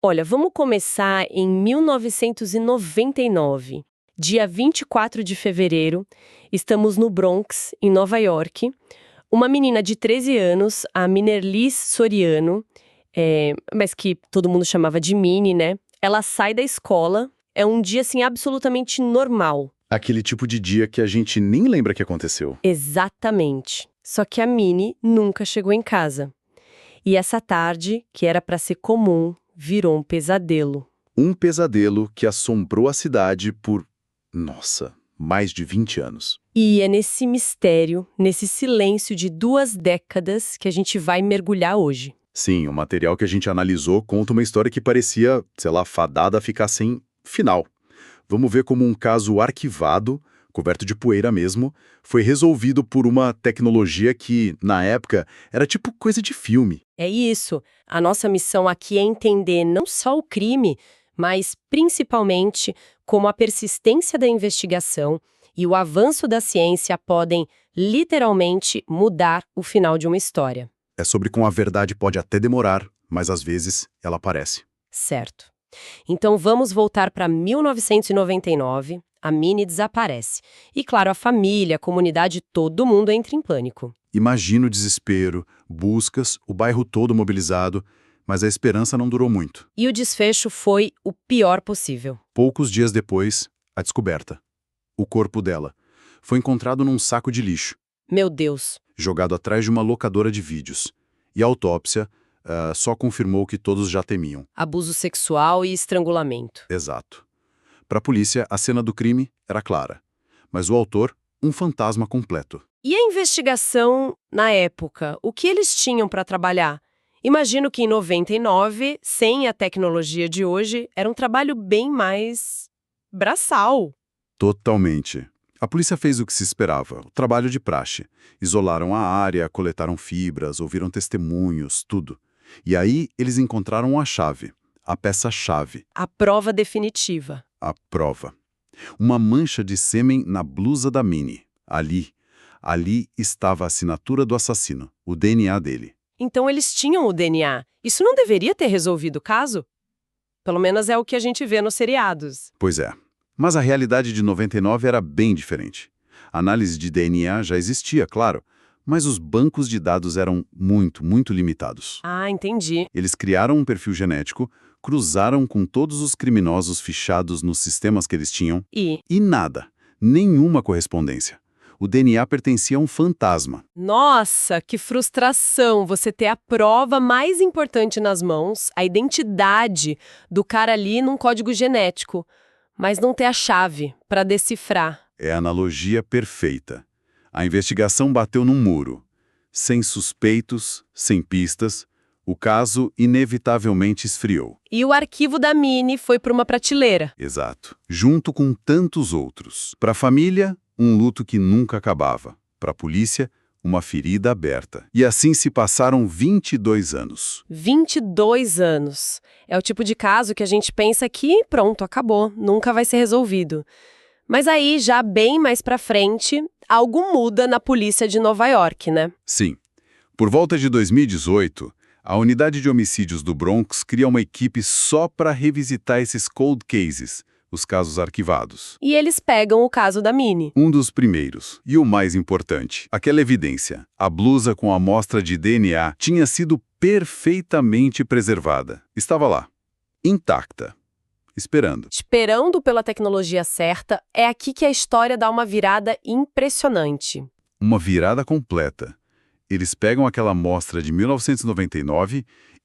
Olha, vamos começar em 1999. Dia 24 de fevereiro, estamos no Bronx, em Nova York. Uma menina de 13 anos, a Minerlis Soriano, mas que todo mundo chamava de Mini, né? Ela sai da escola, é um dia, assim, absolutamente normal. Aquele tipo de dia que a gente nem lembra que aconteceu. Exatamente. Só que a Mini nunca chegou em casa. E essa tarde, que era para ser comum, virou um pesadelo. Um pesadelo que assombrou a cidade por, nossa, mais de 20 anos. E é nesse mistério, nesse silêncio de 2 décadas que a gente vai mergulhar hoje. Sim, o material que a gente analisou conta uma história que parecia, sei lá, fadada a ficar sem final. Vamos ver como um caso arquivado, coberto de poeira mesmo, foi resolvido por uma tecnologia que, na época, era tipo coisa de filme. É isso. A nossa missão aqui é entender não só o crime, mas principalmente como a persistência da investigação e o avanço da ciência podem, literalmente, mudar o final de uma história. É sobre como a verdade pode até demorar, mas às vezes ela aparece. Certo. Então vamos voltar para 1999, a Minnie desaparece. E claro, a família, a comunidade, todo mundo entra em pânico. Imagina o desespero, buscas, o bairro todo mobilizado, mas a esperança não durou muito. E o desfecho foi o pior possível. Poucos dias depois, a descoberta. O corpo dela foi encontrado num saco de lixo, Meu Deus. jogado atrás de uma locadora de vídeos. E a autópsia só confirmou o que todos já temiam. Abuso sexual e estrangulamento. Exato. Para a polícia, a cena do crime era clara, mas o autor, um fantasma completo. E a investigação, na época, o que eles tinham para trabalhar? Imagino que em 99, sem a tecnologia de hoje, era um trabalho bem mais braçal. Totalmente. A polícia fez o que se esperava, o trabalho de praxe. Isolaram a área, coletaram fibras, ouviram testemunhos, tudo. E aí eles encontraram a chave, a peça-chave, A prova definitiva. a prova. Uma mancha de sêmen na blusa da Minnie. Ali estava a assinatura do assassino, o DNA dele. Então eles tinham o DNA. Isso não deveria ter resolvido o caso? Pelo menos é o que a gente vê nos seriados. Pois é. Mas a realidade de 99 era bem diferente. A análise de DNA já existia, claro, mas os bancos de dados eram muito limitados. Ah, entendi. Eles criaram um perfil genético, cruzaram com todos os criminosos fichados nos sistemas que eles tinham, E, e nada, nenhuma correspondência. O DNA pertencia a um fantasma. nossa, que frustração você ter a prova mais importante nas mãos, a identidade do cara ali num código genético, mas não ter a chave para decifrar. É a analogia perfeita. A investigação bateu num muro. Sem suspeitos, sem pistas, o caso inevitavelmente esfriou. E o arquivo da Minnie foi para uma prateleira. Exato. Junto com tantos outros. Para a família, um luto que nunca acabava. Para a polícia, uma ferida aberta. E assim se passaram 22 anos. 22 anos. É o tipo de caso que a gente pensa que, pronto, acabou, nunca vai ser resolvido. Mas aí, já bem mais pra frente, algo muda na polícia de Nova York, né? Sim. Por volta de 2018, a unidade de homicídios do Bronx cria uma equipe só para revisitar esses cold cases, os casos arquivados. E eles pegam o caso da Minnie. Um dos primeiros, e o mais importante, aquela evidência. A blusa com a amostra de DNA tinha sido perfeitamente preservada. Estava lá, intacta, esperando. Esperando pela tecnologia certa, é aqui que a história dá uma virada impressionante. Uma virada completa. Eles pegam aquela amostra de 1999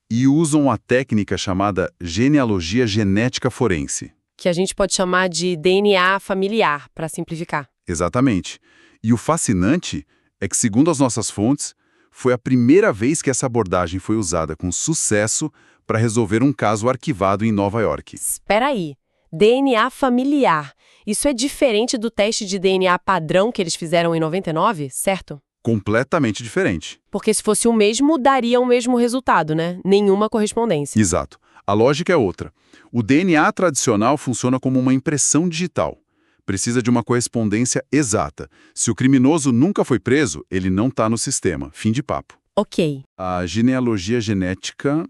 e usam a técnica chamada genealogia genética forense. Que a gente pode chamar de DNA familiar, para simplificar. Exatamente. E o fascinante é que, segundo as nossas fontes, foi a primeira vez que essa abordagem foi usada com sucesso para resolver um caso arquivado em Nova York. Espera aí. DNA familiar. Isso é diferente do teste de DNA padrão que eles fizeram em 99, certo? Completamente diferente. Porque se fosse o mesmo, daria o mesmo resultado, né? Nenhuma correspondência. Exato. A lógica é outra. O DNA tradicional funciona como uma impressão digital. Precisa de uma correspondência exata. Se o criminoso nunca foi preso, ele não está no sistema. Fim de papo. Ok. A genealogia genética,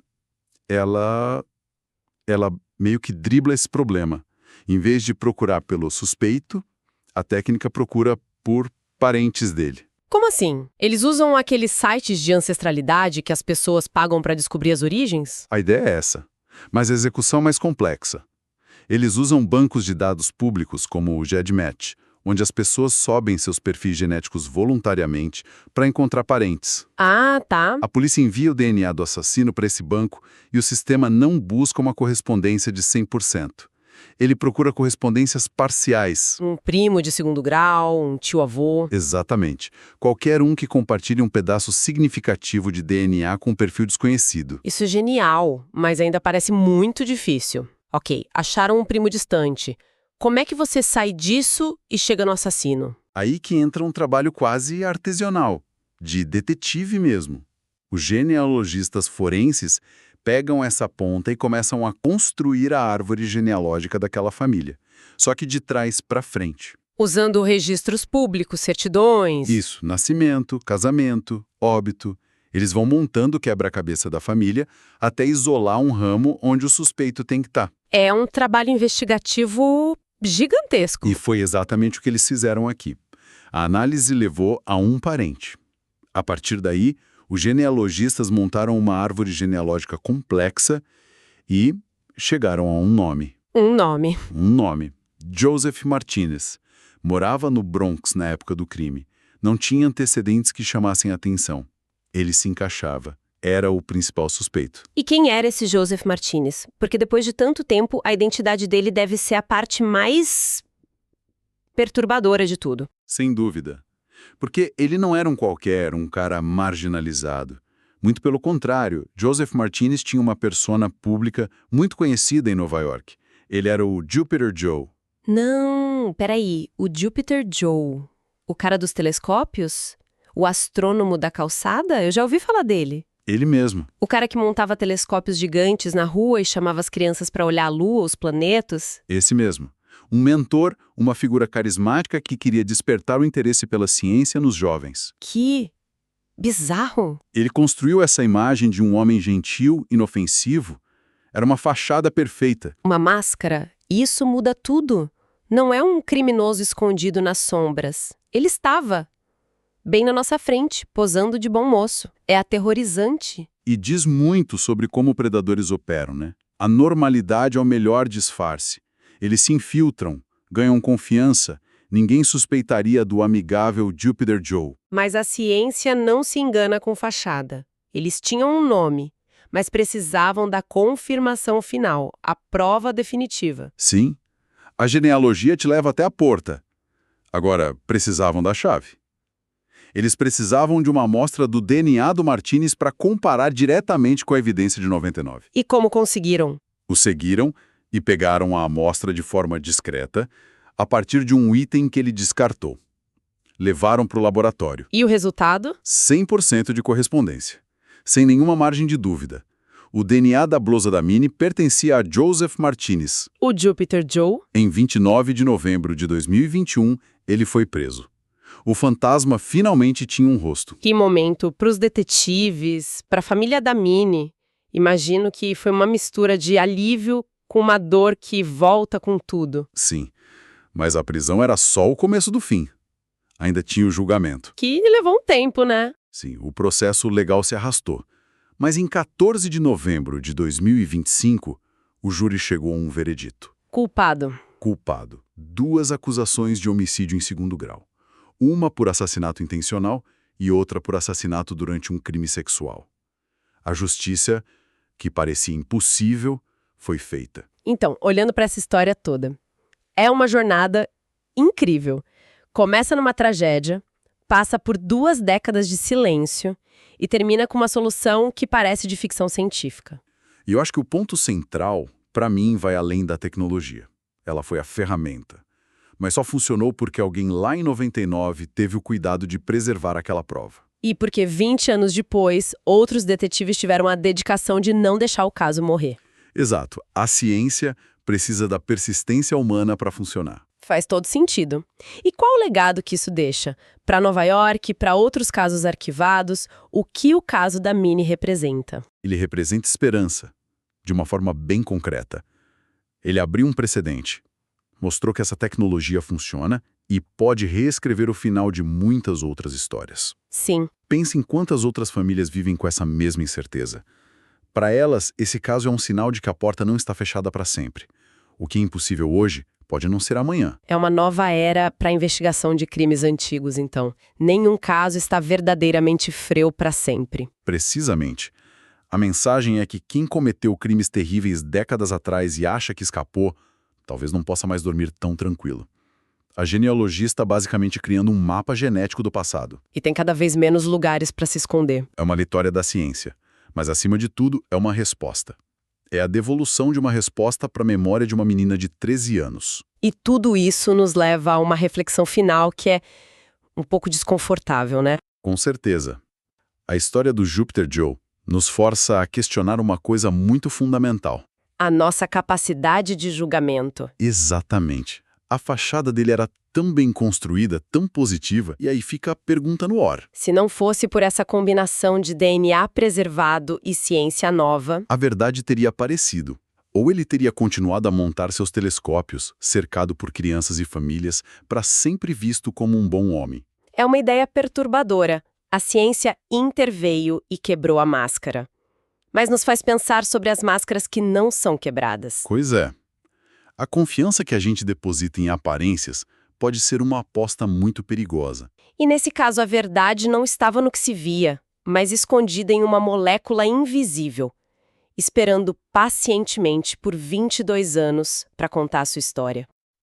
ela ela meio que dribla esse problema. Em vez de procurar pelo suspeito, a técnica procura por parentes dele. Como assim? Eles usam aqueles sites de ancestralidade que as pessoas pagam para descobrir as origens? A ideia é essa, mas a execução é mais complexa. Eles usam bancos de dados públicos como o GEDmatch, onde as pessoas sobem seus perfis genéticos voluntariamente para encontrar parentes. Ah, tá. A polícia envia o DNA do assassino para esse banco e o sistema não busca uma correspondência de 100%. Ele procura correspondências parciais. Um primo de segundo grau, um tio-avô. Exatamente. Qualquer um que compartilhe um pedaço significativo de DNA com um perfil desconhecido. Isso é genial, mas ainda parece muito difícil. Ok, acharam um primo distante. Como é que você sai disso e chega no assassino? Aí que entra um trabalho quase artesanal, de detetive mesmo. Os genealogistas forenses pegam essa ponta e começam a construir a árvore genealógica daquela família, só que de trás para frente. Usando registros públicos, certidões. Isso, nascimento, casamento, óbito. Eles vão montando o quebra-cabeça da família até isolar um ramo onde o suspeito tem que estar. É um trabalho investigativo gigantesco. E foi exatamente o que eles fizeram aqui. A análise levou a um parente. A partir daí, os genealogistas montaram uma árvore genealógica complexa e chegaram a um nome. Um nome. Um nome. Joseph Martinez. Morava no Bronx na época do crime. Não tinha antecedentes que chamassem atenção. Ele se encaixava. Era o principal suspeito. E quem era esse Joseph Martinez? Porque depois de tanto tempo, a identidade dele deve ser a parte mais perturbadora de tudo. Sem dúvida. Porque ele não era um qualquer, um cara marginalizado. Muito pelo contrário, Joseph Martinez tinha uma persona pública muito conhecida em Nova York. Ele era o Jupiter Joe. Não, peraí. O Jupiter Joe. O cara dos telescópios? O astrônomo da calçada? Eu já ouvi falar dele. Ele mesmo. O cara que montava telescópios gigantes na rua e chamava as crianças para olhar a lua, os planetas? Esse mesmo. Um mentor, uma figura carismática que queria despertar o interesse pela ciência nos jovens. Que bizarro! Ele construiu essa imagem de um homem gentil, inofensivo. Era uma fachada perfeita. Uma máscara? Isso muda tudo. Não é um criminoso escondido nas sombras. Ele estava bem na nossa frente, posando de bom moço. É aterrorizante. E diz muito sobre como predadores operam, né? A normalidade é o melhor disfarce. Eles se infiltram, ganham confiança. Ninguém suspeitaria do amigável Jupiter Joe. Mas a ciência não se engana com fachada. Eles tinham um nome, mas precisavam da confirmação final, a prova definitiva. Sim, a genealogia te leva até a porta. Agora, precisavam da chave. Eles precisavam de uma amostra do DNA do Martinez para comparar diretamente com a evidência de 99. E como conseguiram? O seguiram e pegaram a amostra de forma discreta, a partir de um item que ele descartou. Levaram para o laboratório. E o resultado? 100% de correspondência. Sem nenhuma margem de dúvida. O DNA da blusa da Minnie pertencia a Joseph Martinez. O Jupiter Joe? Em 29 de novembro de 2021, ele foi preso. O fantasma finalmente tinha um rosto. Que momento para os detetives, para a família da Minnie. Imagino que foi uma mistura de alívio com uma dor que volta com tudo. Sim, mas a prisão era só o começo do fim. Ainda tinha o julgamento. Que levou um tempo, né? Sim, o processo legal se arrastou. Mas em 14 de novembro de 2025, o júri chegou a um veredito. Culpado. Culpado. 2 acusações de homicídio em segundo grau. Uma por assassinato intencional e outra por assassinato durante um crime sexual. A justiça, que parecia impossível, foi feita. Então, olhando para essa história toda, é uma jornada incrível. Começa numa tragédia, passa por 2 décadas de silêncio e termina com uma solução que parece de ficção científica. E eu acho que o ponto central, para mim, vai além da tecnologia. Ela foi a ferramenta. Mas só funcionou porque alguém lá em 99 teve o cuidado de preservar aquela prova. E porque 20 anos depois, outros detetives tiveram a dedicação de não deixar o caso morrer. Exato. A ciência precisa da persistência humana para funcionar. Faz todo sentido. E qual o legado que isso deixa? Para Nova York, para outros casos arquivados, o que o caso da Minnie representa? Ele representa esperança. de uma forma bem concreta. Ele abriu um precedente, mostrou que essa tecnologia funciona e pode reescrever o final de muitas outras histórias. Sim. Pense em quantas outras famílias vivem com essa mesma incerteza. Para elas, esse caso é um sinal de que a porta não está fechada para sempre. O que é impossível hoje pode não ser amanhã. É uma nova era para a investigação de crimes antigos, então. Nenhum caso está verdadeiramente frio para sempre. Precisamente. A mensagem é que quem cometeu crimes terríveis décadas atrás e acha que escapou, talvez não possa mais dormir tão tranquilo. A genealogia está basicamente criando um mapa genético do passado. E tem cada vez menos lugares para se esconder. É uma vitória da ciência, mas acima de tudo é uma resposta. É a devolução de uma resposta para a memória de uma menina de 13 anos. E tudo isso nos leva a uma reflexão final que é um pouco desconfortável, né? Com certeza. A história do Jupiter Joe nos força a questionar uma coisa muito fundamental. A nossa capacidade de julgamento. Exatamente. A fachada dele era tão bem construída, tão positiva, e aí fica a pergunta no ar. Se não fosse por essa combinação de DNA preservado e ciência nova, A verdade teria aparecido. Ou ele teria continuado a montar seus telescópios, cercado por crianças e famílias, para sempre visto como um bom homem. é uma ideia perturbadora. A ciência interveio e quebrou a máscara. Mas nos faz pensar sobre as máscaras que não são quebradas. Pois é. A confiança que a gente deposita em aparências pode ser uma aposta muito perigosa. E nesse caso a verdade não estava no que se via, mas escondida em uma molécula invisível, esperando pacientemente por 22 anos para contar sua história.